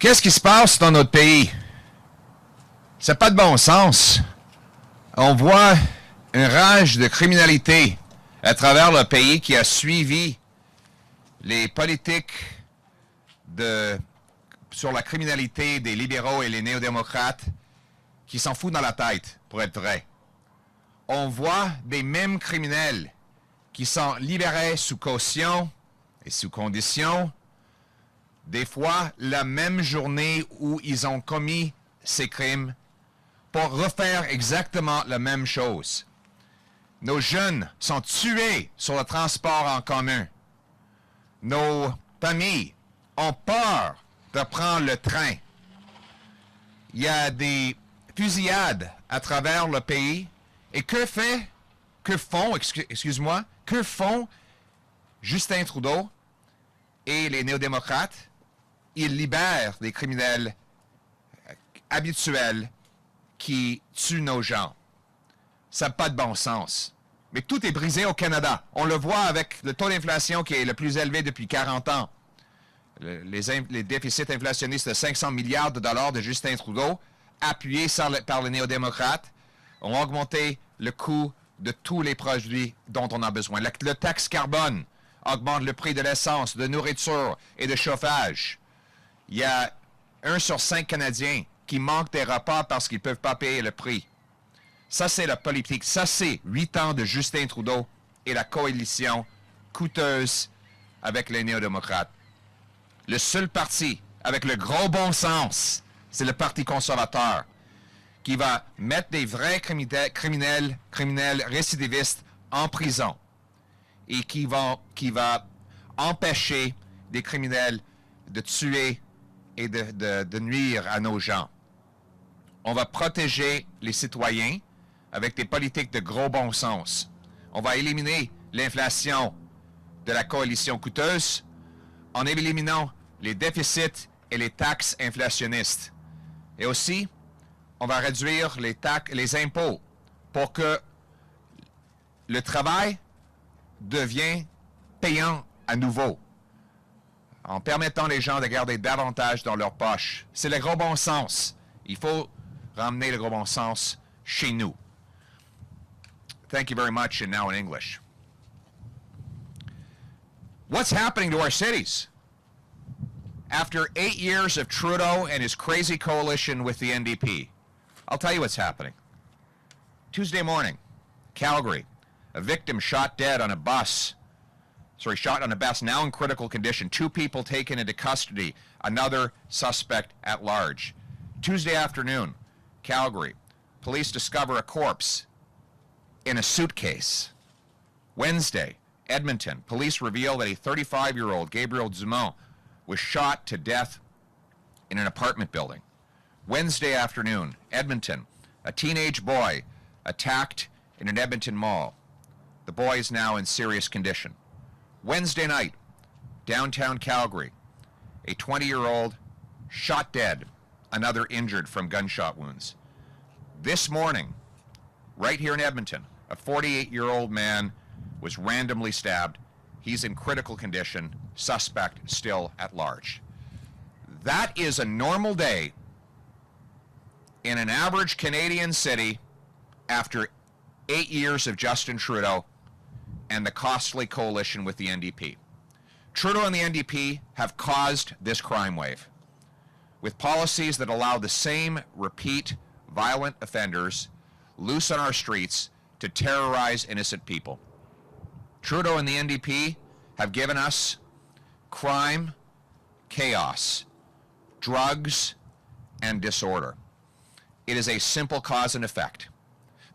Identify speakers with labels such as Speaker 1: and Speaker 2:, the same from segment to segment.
Speaker 1: Qu'est-ce qui se passe dans notre pays? Ça n'a pas de bon sens. On voit une rage de criminalité à travers le pays qui a suivi les politiques sur la criminalité des libéraux et les néo-démocrates qui s'en foutent dans la tête, pour être vrai. On voit des mêmes criminels qui sont libérés sous caution et sous condition, des fois la même journée où ils ont commis ces crimes, pour refaire exactement la même chose. Nos jeunes sont tués sur le transport en commun. Nos familles ont peur de prendre le train. Il y a des fusillades à travers le pays. Et que font Justin Trudeau et les néo-démocrates? Ils libèrent des criminels habituels qui tuent nos gens. Ça n'a pas de bon sens. Mais tout est brisé au Canada. On le voit avec le taux d'inflation qui est le plus élevé depuis 40 ans. Les déficits inflationnistes de 500 milliards de dollars de Justin Trudeau, appuyés par les néo-démocrates, ont augmenté le coût de tous les produits dont on a besoin. Le taxe carbone augmente le prix de l'essence, de nourriture et de chauffage. Il y a 1 sur 5 Canadiens qui manquent des repas parce qu'ils ne peuvent pas payer le prix. Ça, c'est la politique. Ça, c'est 8 ans de Justin Trudeau et la coalition coûteuse avec les néo-démocrates. Le seul parti avec le gros bon sens, c'est le Parti conservateur, qui va mettre des vrais criminels récidivistes en prison et qui va empêcher des criminels de tuer et de nuire à nos gens. On va protéger les citoyens avec des politiques de gros bon sens. On va éliminer l'inflation de la coalition coûteuse en éliminant les déficits et les taxes inflationnistes. Et aussi, on va réduire les impôts pour que le travail devienne payant à nouveau, en permettant les gens de garder davantage dans leur poche. C'est le gros bon sens. Il faut ramener le gros bon sens chez nous. Thank you very much, and now in English. What's happening to our cities? After 8 years of Trudeau and his crazy coalition with the NDP, I'll tell you what's happening. Tuesday morning, Calgary, a victim shot dead on a bus. Shot on a bus, now in critical condition. 2 people taken into custody, another suspect at large. Tuesday afternoon, Calgary, police discover a corpse in a suitcase. Wednesday, Edmonton, police reveal that a 35-year-old, Gabriel Dumont, was shot to death in an apartment building. Wednesday afternoon, Edmonton, a teenage boy attacked in an Edmonton mall. The boy is now in serious condition. Wednesday night, downtown Calgary, a 20-year-old shot dead, another injured from gunshot wounds. This morning, right here in Edmonton, a 48-year-old man was randomly stabbed. He's in critical condition, suspect still at large. That is a normal day in an average Canadian city after 8 years of Justin Trudeau and the costly coalition with the NDP. Trudeau and the NDP have caused this crime wave with policies that allow the same repeat violent offenders loose on our streets to terrorize innocent people. Trudeau and the NDP have given us crime, chaos, drugs, and disorder. It is a simple cause and effect.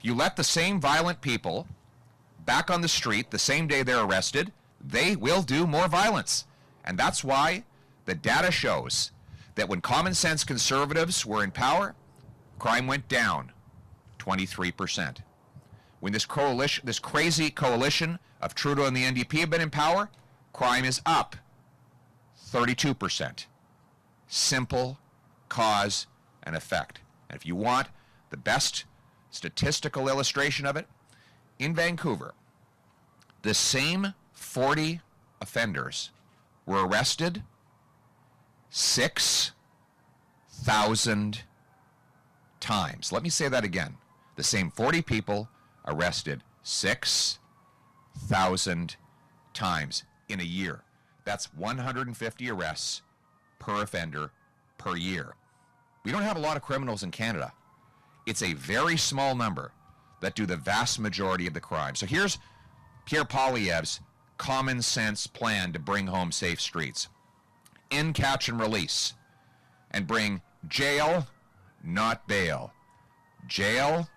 Speaker 1: You let the same violent people back on the street the same day they're arrested, they will do more violence. And that's why the data shows that when common sense conservatives were in power, crime went down 23%. When this crazy coalition of Trudeau and the NDP have been in power, crime is up 32%. Simple cause and effect. And if you want the best statistical illustration of it, in Vancouver, the same 40 offenders were arrested 6 6,000 times. Let me say that again. The same 40 people arrested 6,000 times in a year. That's 150 arrests per offender per year. We don't have a lot of criminals in Canada. It's a very small number that do the vast majority of the crime. So here's Pierre Poilievre's common sense plan to bring home safe streets. End catch and release, and bring jail, not bail. Jail,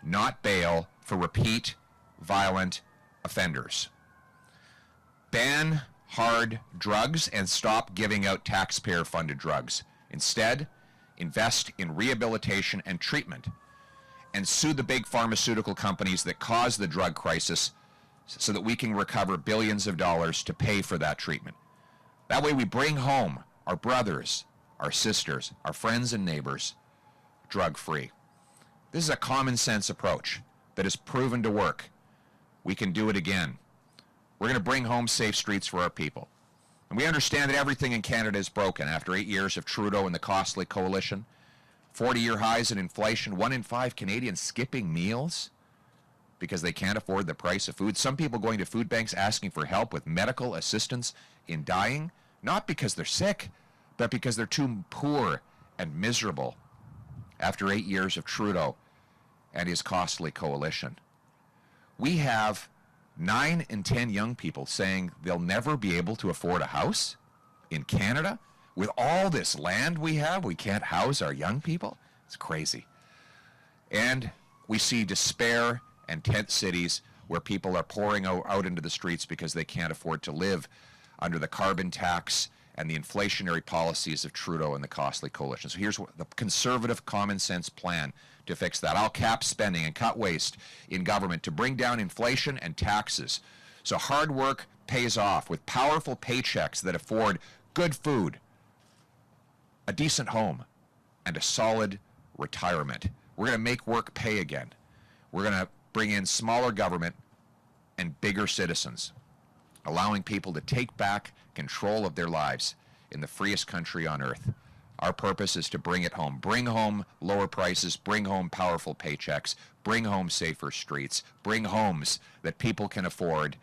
Speaker 1: not bail for repeat violent offenders. Ban hard drugs and stop giving out taxpayer-funded drugs. Instead, invest in rehabilitation and treatment, and sue the big pharmaceutical companies that caused the drug crisis so that we can recover billions of dollars to pay for that treatment. That way we bring home our brothers, our sisters, our friends and neighbors drug-free. This is a common sense approach that has proven to work. We can do it again. We're going to bring home safe streets for our people. And we understand that everything in Canada is broken after 8 years of Trudeau and the costly coalition. 40-year highs in inflation, 1 in 5 Canadians skipping meals because they can't afford the price of food. Some people going to food banks asking for help with medical assistance in dying, not because they're sick, but because they're too poor and miserable after 8 years of Trudeau and his costly coalition. We have 9 in 10 young people saying they'll never be able to afford a house in Canada. With all this land we have, we can't house our young people. It's crazy. And we see despair and tent cities where people are pouring out into the streets because they can't afford to live under the carbon tax and the inflationary policies of Trudeau and the costly coalition. So here's the conservative common sense plan to fix that. I'll cap spending and cut waste in government to bring down inflation and taxes so hard work pays off with powerful paychecks that afford good food, a decent home, and a solid retirement. We're going to make work pay again. We're going to bring in smaller government and bigger citizens, allowing people to take back control of their lives in the freest country on earth. Our purpose is to bring it home. Bring home lower prices, bring home powerful paychecks, bring home safer streets, bring homes that people can afford,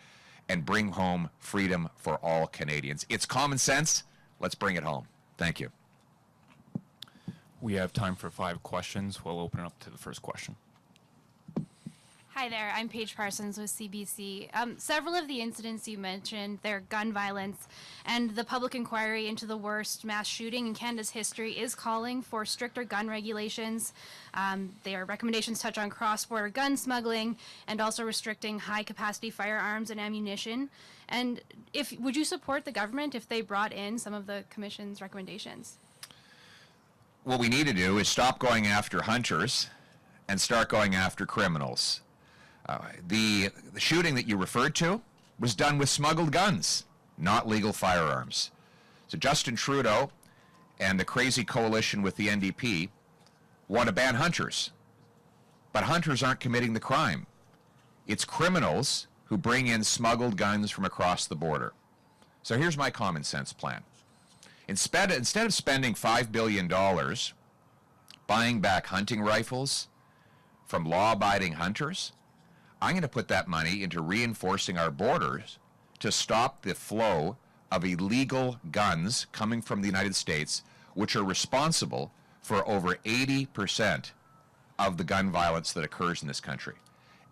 Speaker 1: and bring home freedom for all Canadians. It's common sense. Let's bring it home. Thank you.
Speaker 2: We have time for 5 questions. We'll open it up to the first question.
Speaker 3: Hi there, I'm Paige Parsons with CBC. Several of the incidents you mentioned, they're gun violence, and the public inquiry into the worst mass shooting in Canada's history is calling for stricter gun regulations. Their recommendations touch on cross-border gun smuggling and also restricting high-capacity firearms and ammunition. And would you support the government if they brought in some of the Commission's recommendations?
Speaker 1: What we need to do is stop going after hunters and start going after criminals. The shooting that you referred to was done with smuggled guns, not legal firearms. So Justin Trudeau and the crazy coalition with the NDP want to ban hunters. But hunters aren't committing the crime. It's criminals who bring in smuggled guns from across the border. So here's my common sense plan. Instead of spending $5 billion buying back hunting rifles from law-abiding hunters, I'm going to put that money into reinforcing our borders to stop the flow of illegal guns coming from the United States, which are responsible for over 80% of the gun violence that occurs in this country.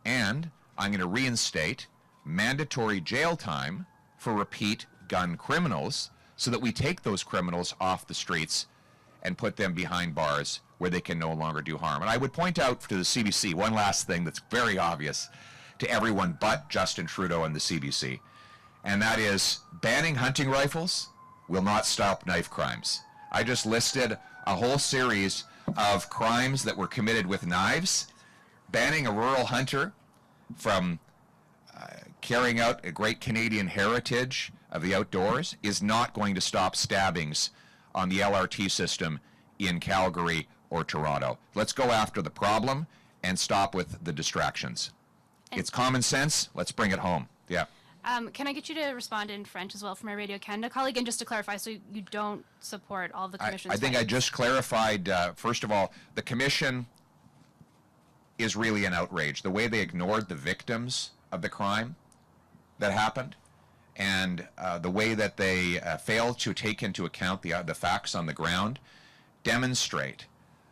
Speaker 1: And I'm going to reinstate mandatory jail time for repeat gun criminals so that we take those criminals off the streets and put them behind bars where they can no longer do harm. And I would point out to the CBC one last thing that's very obvious to everyone but Justin Trudeau and the CBC, and that is banning hunting rifles will not stop knife crimes. I just listed a whole series of crimes that were committed with knives. Banning a rural hunter from carrying out a great Canadian heritage of the outdoors is not going to stop stabbings on the LRT system in Calgary or Toronto. Let's go after the problem and stop with the distractions. It's common sense. Let's bring it home. Yeah.
Speaker 3: Can I get you to respond in French as well for my Radio Canada colleague? And just to clarify, so you don't support all the Commission's
Speaker 1: I think I
Speaker 3: findings?
Speaker 1: just clarified, first of all, the Commission is really an outrage. The way they ignored the victims of the crime that happened, and the way that they failed to take into account the facts on the ground, demonstrate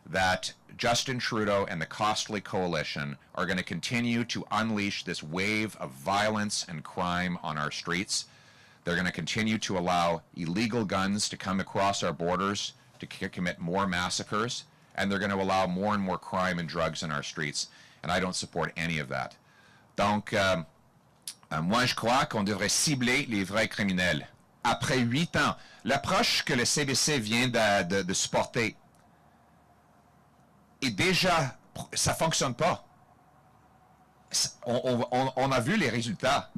Speaker 1: that Justin Trudeau and the Costly Coalition are going to continue to unleash this wave of violence and crime on our streets. They're going to continue to allow illegal guns to come across our borders to commit more massacres, and they're going to allow more and more crime and drugs in our streets. And I don't support any of that. Donc, moi, je crois qu'on devrait cibler les vrais criminels. Après 8 ans, l'approche que le CBC vient de supporter est déjà, ça fonctionne pas. On a vu les résultats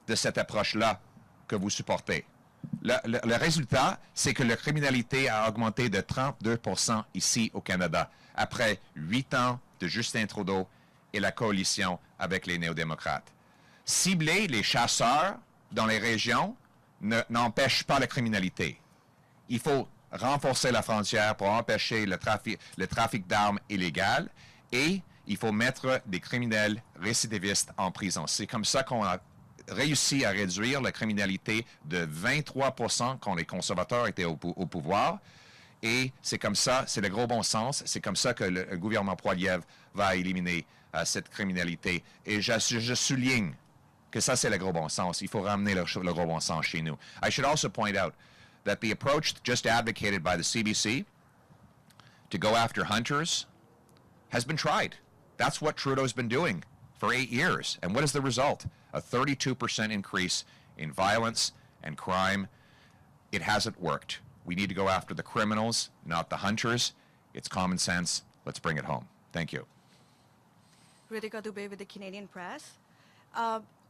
Speaker 1: de cette approche-là que vous supportez. Le résultat, c'est que la criminalité a augmenté de 32% ici au Canada, après 8 ans de Justin Trudeau et la coalition avec les néo-démocrates. Cibler les chasseurs dans les régions n'empêche pas la criminalité. Il faut renforcer la frontière pour empêcher le trafic d'armes illégales, et il faut mettre des criminels récidivistes en prison. C'est comme ça qu'on a réussi à réduire la criminalité de 23% quand les conservateurs étaient au pouvoir. Et c'est comme ça, c'est le gros bon sens, c'est comme ça que le gouvernement Poilievre va éliminer cette criminalité. Et je souligne que ça, c'est le gros bon sens. Il faut ramener le gros bon sens chez nous. I should also point out that the approach just advocated by the CBC to go after hunters has been tried. That's what Trudeau's been doing for 8 years. And what is the result? A 32% increase in violence and crime. It hasn't worked. We need to go after the criminals, not the hunters. It's common sense. Let's bring it home. Thank you.
Speaker 4: Ritika Dubey with the Canadian Press.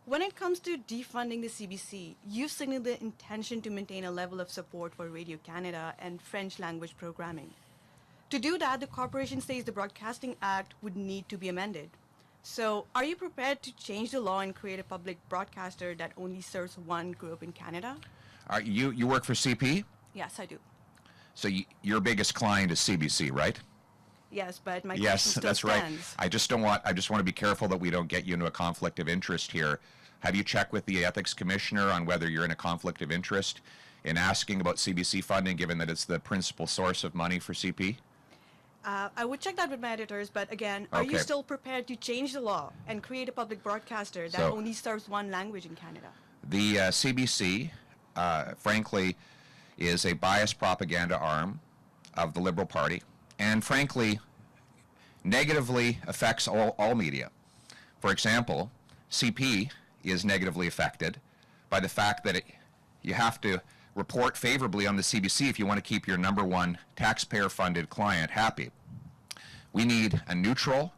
Speaker 4: When it comes to defunding the CBC, you've signaled the intention to maintain a level of support for Radio Canada and French language programming. To do that, the corporation says the Broadcasting Act would need to be amended. So are you prepared to change the law and create a public broadcaster that only serves one group in Canada?
Speaker 1: You work for CP?
Speaker 4: Yes, I do.
Speaker 1: So your biggest client is CBC, right?
Speaker 4: Yes, but my
Speaker 1: Yes,
Speaker 4: question still
Speaker 1: that's right.
Speaker 4: stands.
Speaker 1: I just want to be careful that we don't get you into a conflict of interest here. Have you checked with the Ethics Commissioner on whether you're in a conflict of interest in asking about CBC funding, given that it's the principal source of money for CP?
Speaker 4: I would check that with my editors, but again, are you
Speaker 1: Okay.
Speaker 4: still prepared to change the law and create a public broadcaster that
Speaker 1: So-
Speaker 4: only serves one language in Canada?
Speaker 1: The CBC, frankly, is a biased propaganda arm of the Liberal Party, and frankly, negatively affects all media. For example, CP is negatively affected by the fact that you have to report favorably on the CBC if you want to keep your number one taxpayer-funded client happy. We need a neutral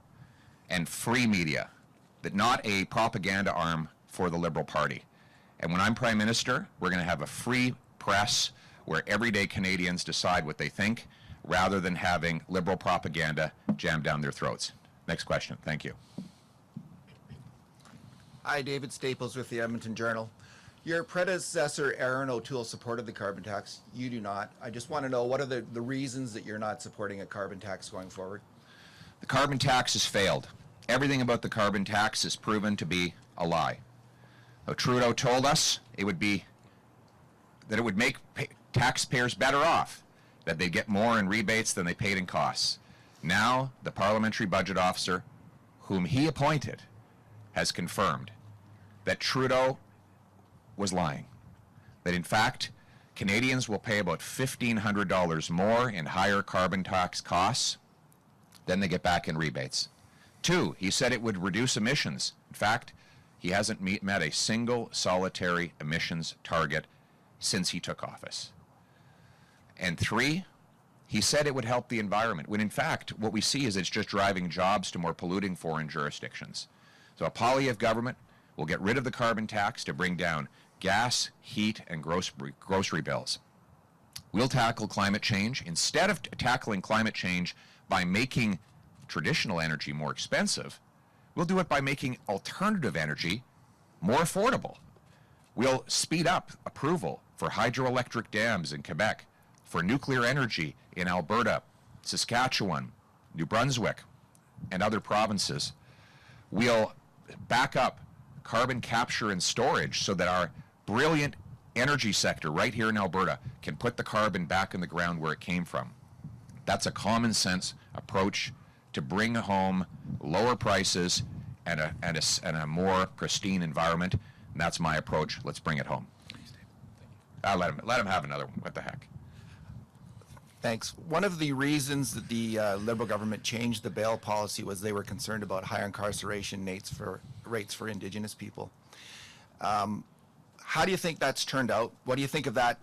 Speaker 1: and free media, but not a propaganda arm for the Liberal Party. And when I'm Prime Minister, we're going to have a free press where everyday Canadians decide what they think, rather than having Liberal propaganda jammed down their throats. Next question. Thank you.
Speaker 5: Hi, David Staples with the Edmonton Journal. Your predecessor, Aaron O'Toole, supported the carbon tax. You do not. I just want to know, what are the reasons that you're not supporting a carbon tax going forward?
Speaker 1: The carbon tax has failed. Everything about the carbon tax is proven to be a lie. Trudeau told us it would make taxpayers better off, that they'd get more in rebates than they paid in costs. Now, the parliamentary budget officer, whom he appointed, has confirmed that Trudeau was lying. That in fact, Canadians will pay about $1,500 more in higher carbon tax costs than they get back in rebates. 2, he said it would reduce emissions. In fact, he hasn't met a single solitary emissions target since he took office. And 3, he said it would help the environment, when in fact, what we see is it's just driving jobs to more polluting foreign jurisdictions. So a Poilievre government will get rid of the carbon tax to bring down gas, heat, and grocery bills. We'll tackle climate change. Instead of tackling climate change by making traditional energy more expensive, we'll do it by making alternative energy more affordable. We'll speed up approval for hydroelectric dams in Quebec, for nuclear energy in Alberta, Saskatchewan, New Brunswick, and other provinces. We'll back up carbon capture and storage so that our brilliant energy sector right here in Alberta can put the carbon back in the ground where it came from. That's a common sense approach to bring home lower prices and a more pristine environment. And that's my approach. Let's bring it home. Let him have another one. What the heck?
Speaker 5: Thanks. One of the reasons that the Liberal government changed the bail policy was they were concerned about higher incarceration rates for Indigenous people. How do you think that's turned out? What do you think of that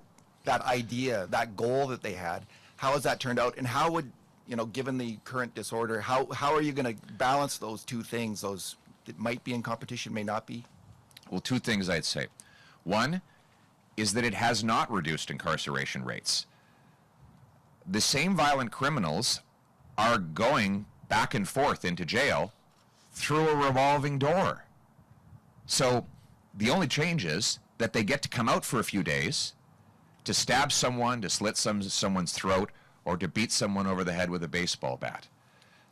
Speaker 5: idea, that goal that they had? How has that turned out? And how would, given the current disorder, how are you going to balance those two things, those that might be in competition, may not be?
Speaker 1: Well, two things I'd say. One is that it has not reduced incarceration rates. The same violent criminals are going back and forth into jail through a revolving door. So the only change is that they get to come out for a few days to stab someone, to slit someone's throat, or to beat someone over the head with a baseball bat.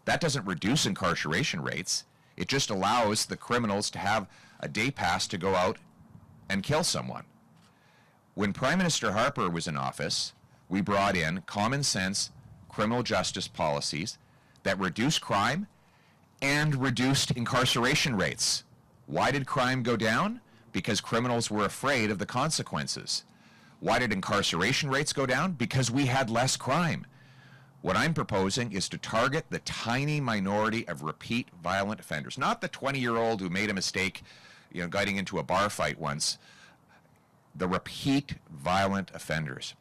Speaker 1: That doesn't reduce incarceration rates. It just allows the criminals to have a day pass to go out and kill someone. When Prime Minister Harper was in office, we brought in common sense criminal justice policies that reduced crime and reduced incarceration rates. Why did crime go down? Because criminals were afraid of the consequences. Why did incarceration rates go down? Because we had less crime. What I'm proposing is to target the tiny minority of repeat violent offenders, not the 20-year-old who made a mistake, getting into a bar fight once. The repeat violent offenders.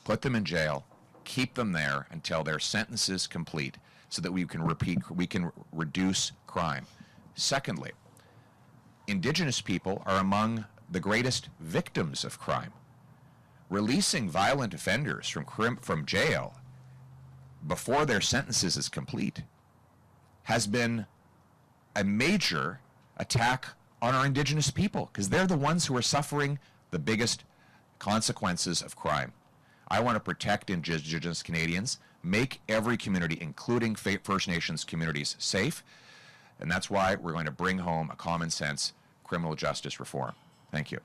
Speaker 1: Put them in jail, keep them there until their sentence is complete so that we can reduce crime. Secondly, Indigenous people are among the greatest victims of crime. Releasing violent offenders from jail before their sentences is complete has been a major attack on our Indigenous people because they're the ones who are suffering the biggest consequences of crime. I want to protect Indigenous Canadians, make every community, including First Nations communities, safe, and that's why we're going to bring home a common sense criminal justice reform. Thank you.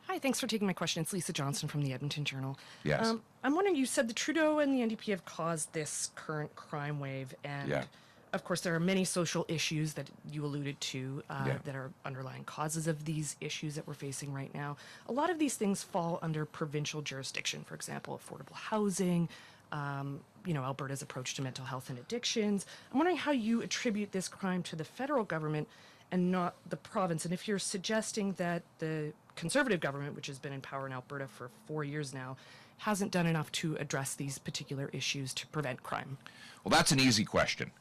Speaker 6: Hi, thanks for taking my question. It's Lisa Johnson from the Edmonton Journal.
Speaker 1: Yes.
Speaker 6: I'm wondering, you said the Trudeau and the NDP have caused this current crime wave, and
Speaker 1: Yeah.
Speaker 6: of course there are many social issues that you alluded to
Speaker 1: Yeah.
Speaker 6: that are underlying causes of these issues that we're facing right now. A lot of these things fall under provincial jurisdiction, for example, affordable housing, Alberta's approach to mental health and addictions. I'm wondering how you attribute this crime to the federal government and not the province, and if you're suggesting that the Conservative government, which has been in power in Alberta for 4 years now, hasn't done enough to address these particular issues to prevent crime.
Speaker 1: Well, that's an easy question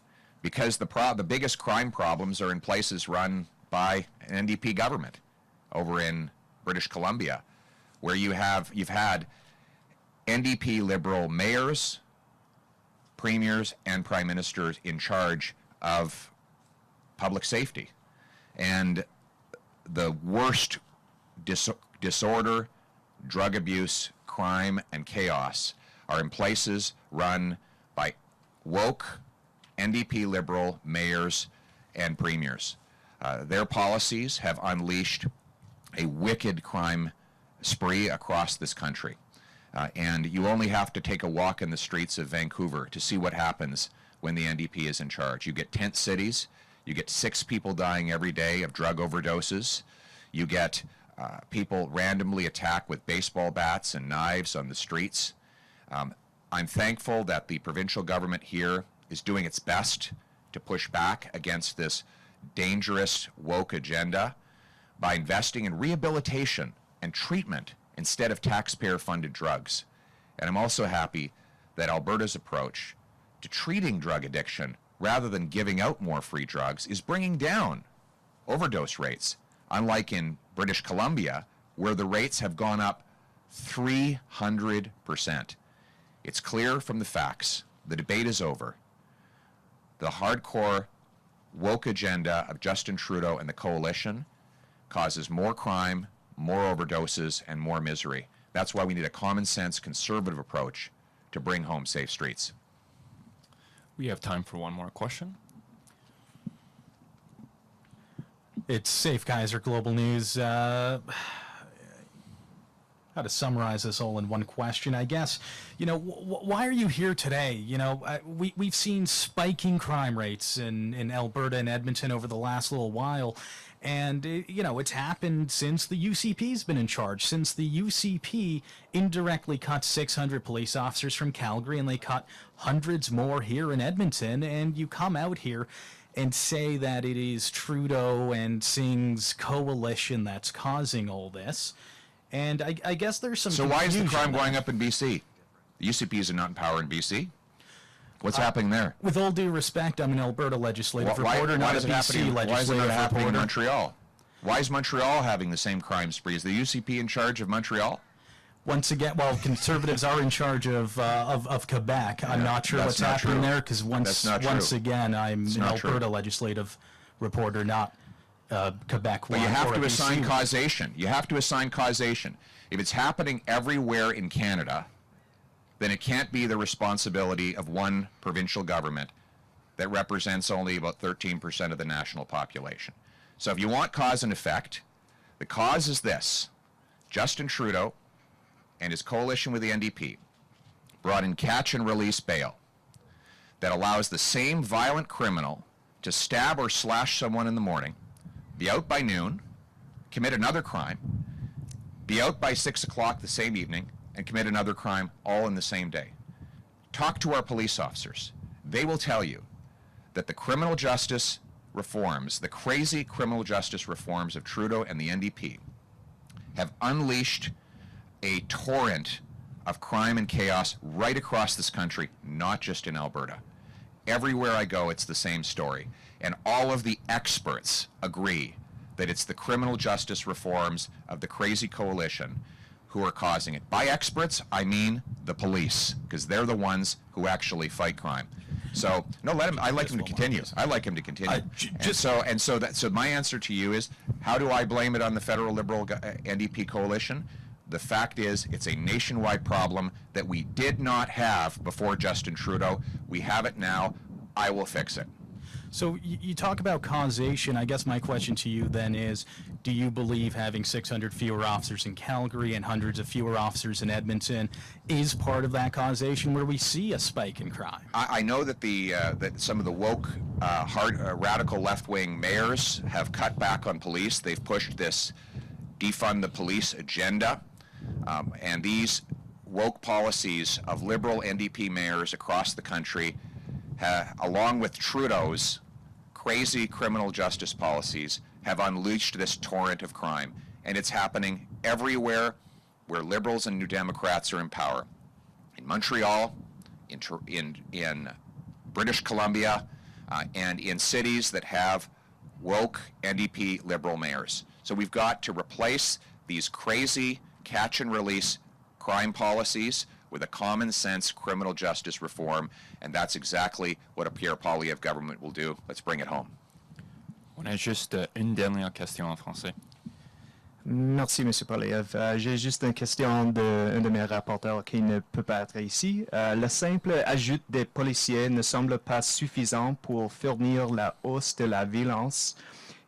Speaker 1: because the biggest crime problems are in places run by an NDP government over in British Columbia, where you've had NDP Liberal mayors, premiers, and prime ministers in charge of public safety. And the worst disorder, drug abuse, crime, and chaos are in places run by woke NDP Liberal mayors and premiers. Their policies have unleashed a wicked crime spree across this country. And you only have to take a walk in the streets of Vancouver to see what happens when the NDP is in charge. You get tent cities. You get 6 people dying every day of drug overdoses. You get people randomly attacked with baseball bats and knives on the streets. I'm thankful that the provincial government here is doing its best to push back against this dangerous woke agenda by investing in rehabilitation and treatment instead of taxpayer-funded drugs. And I'm also happy that Alberta's approach to treating drug addiction rather than giving out more free drugs is bringing down overdose rates, unlike in British Columbia, where the rates have gone up 300%. It's clear from the facts. The debate is over. The hardcore woke agenda of Justin Trudeau and the coalition causes more crime, more overdoses, and more misery. That's why we need a common sense, conservative approach to bring home safe streets.
Speaker 2: We have time for one more question.
Speaker 7: It's Safe Kaiser Global News. How to summarize this all in one question, I guess. You know, why are you here today? You know, we've seen spiking crime rates in Alberta and Edmonton over the last little while. And, you know, it's happened since the UCP's been in charge, since the UCP indirectly cut 600 police officers from Calgary, and they cut hundreds more here in Edmonton. And you come out here and say that it is Trudeau and Singh's coalition that's causing all this. And I guess there's some
Speaker 1: So why is the
Speaker 7: confusion
Speaker 1: crime
Speaker 7: there.
Speaker 1: going up in BC? The UCPs are not in power in BC. What's happening there?
Speaker 7: With all due respect, I'm an Alberta legislative
Speaker 1: Why
Speaker 7: reporter, not a
Speaker 1: is it
Speaker 7: BC
Speaker 1: happening? Why is it
Speaker 7: legislative
Speaker 1: not happening in
Speaker 7: reporter.
Speaker 1: Montreal? Why is Montreal having the same crime sprees? The UCP in charge of Montreal?
Speaker 7: Once again, well, Conservatives are in charge of Quebec. I'm not sure
Speaker 1: that's
Speaker 7: what's
Speaker 1: not
Speaker 7: happening
Speaker 1: true.
Speaker 7: there because
Speaker 1: That's not
Speaker 7: once
Speaker 1: true.
Speaker 7: again, I'm an
Speaker 1: not true.
Speaker 7: Alberta legislative reporter, not Quebec.
Speaker 1: But you
Speaker 7: one
Speaker 1: have
Speaker 7: or
Speaker 1: to
Speaker 7: a
Speaker 1: assign
Speaker 7: BC one.
Speaker 1: causation. You have to assign causation. If it's happening everywhere in Canada, then it can't be the responsibility of one provincial government that represents only about 13% of the national population. So if you want cause and effect, the cause is this. Justin Trudeau and his coalition with the NDP brought in catch and release bail that allows the same violent criminal to stab or slash someone in the morning, be out by noon, commit another crime, be out by 6 o'clock the same evening, and commit another crime all in the same day. Talk to our police officers. They will tell you that the criminal justice reforms, the crazy criminal justice reforms of Trudeau and the NDP have unleashed a torrent of crime and chaos right across this country, not just in Alberta. Everywhere I go, it's the same story. And all of the experts agree that it's the criminal justice reforms of the crazy coalition who are causing it. By experts, I mean the police, because they're the ones who actually fight crime. So no, let him. I like him to continue. I like him to continue. So my answer to you is, how do I blame it on the federal Liberal NDP coalition? The fact is, it's a nationwide problem that we did not have before Justin Trudeau. We have it now. I will fix it.
Speaker 7: So you talk about causation. I guess my question to you then is, do you believe having 600 fewer officers in Calgary and hundreds of fewer officers in Edmonton is part of that causation where we see a spike in crime?
Speaker 1: I know that that some of the woke, radical left-wing mayors have cut back on police. They've pushed this defund the police agenda, and these woke policies of Liberal NDP mayors across the country, along with Trudeau's crazy criminal justice policies, have unleashed this torrent of crime. And it's happening everywhere where Liberals and New Democrats are in power. In Montreal, in British Columbia, and in cities that have woke NDP Liberal mayors. So we've got to replace these crazy catch and release crime policies with a common sense criminal justice reform, and that's exactly what a Pierre Poilievre government will do. Let's bring it home.
Speaker 2: On a juste une dernière question en français.
Speaker 8: Merci, M. Poilievre. J'ai juste une question d'un de mes rapporteurs qui ne peut pas être ici. Le simple ajout des policiers ne semble pas suffisant pour fournir la hausse de la violence.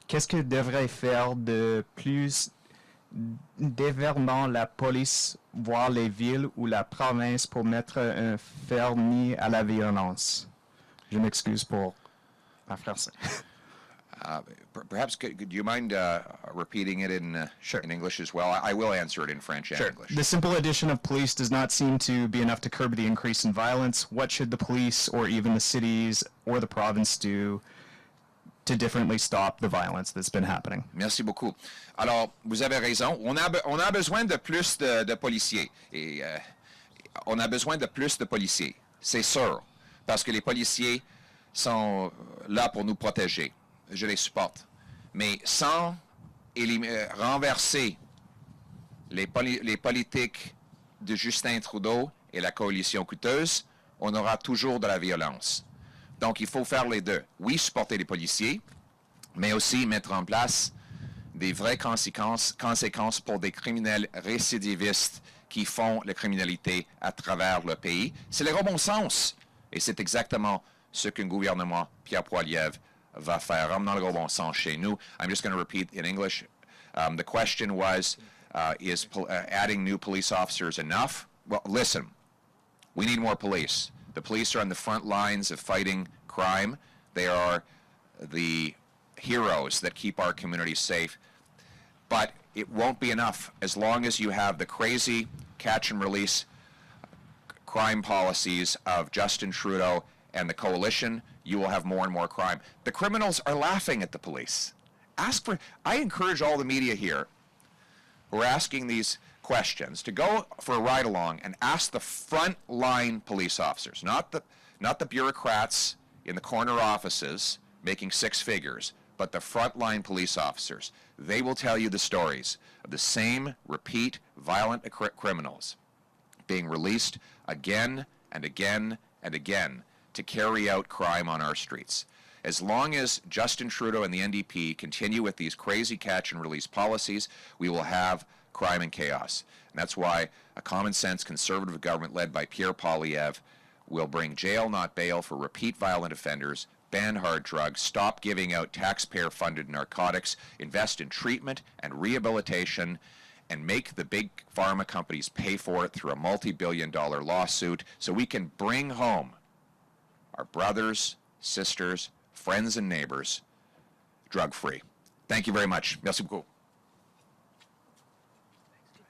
Speaker 8: Qu'est-ce que devrait faire de plus dévernement la police, voire les villes ou la province pour mettre un ferme à la violence? Je m'excuse pour ma français.
Speaker 1: Perhaps, do you mind repeating it in English as well? I will answer it in French and English.
Speaker 8: The simple addition of police does not seem to be enough to curb the increase in violence. What should the police or even the cities or the province do to differently stop the violence that's been happening?
Speaker 1: Merci beaucoup. Alors, vous avez raison. On a besoin de plus de policiers. Et on a besoin de plus de policiers, c'est sûr. Parce que les policiers sont là pour nous protéger. Je les supporte. Mais sans renverser les politiques de Justin Trudeau et la coalition coûteuse, on aura toujours de la violence. Donc, il faut faire les deux. Oui, supporter les policiers, mais aussi mettre en place des vraies conséquences pour des criminels récidivistes qui font la criminalité à travers le pays. C'est le gros bon sens. Et c'est exactement ce qu'un gouvernement Pierre Poilievre va faire. I'm not le gros bon sens chez nous. I'm just going to repeat in English. The question was, is adding new police officers enough? Well, listen, we need more police. The police are on the front lines of fighting crime. They are the heroes that keep our communities safe. But it won't be enough as long as you have the crazy catch and release crime policies of Justin Trudeau and the coalition. You will have more and more crime. The criminals are laughing at the police. I encourage all the media here who are asking these questions to go for a ride along and ask the front-line police officers, not the bureaucrats in the corner offices making six figures, but the front-line police officers. They will tell you the stories of the same repeat violent criminals being released again and again and again to carry out crime on our streets. As long as Justin Trudeau and the NDP continue with these crazy catch and release policies, we will have crime and chaos. And that's why a common sense conservative government led by Pierre Poilievre will bring jail, not bail, for repeat violent offenders, ban hard drugs, stop giving out taxpayer-funded narcotics, invest in treatment and rehabilitation, and make the big pharma companies pay for it through a multi-billion-dollar lawsuit so we can bring home our brothers, sisters, friends, and neighbors drug-free. Thank you very much. Merci beaucoup.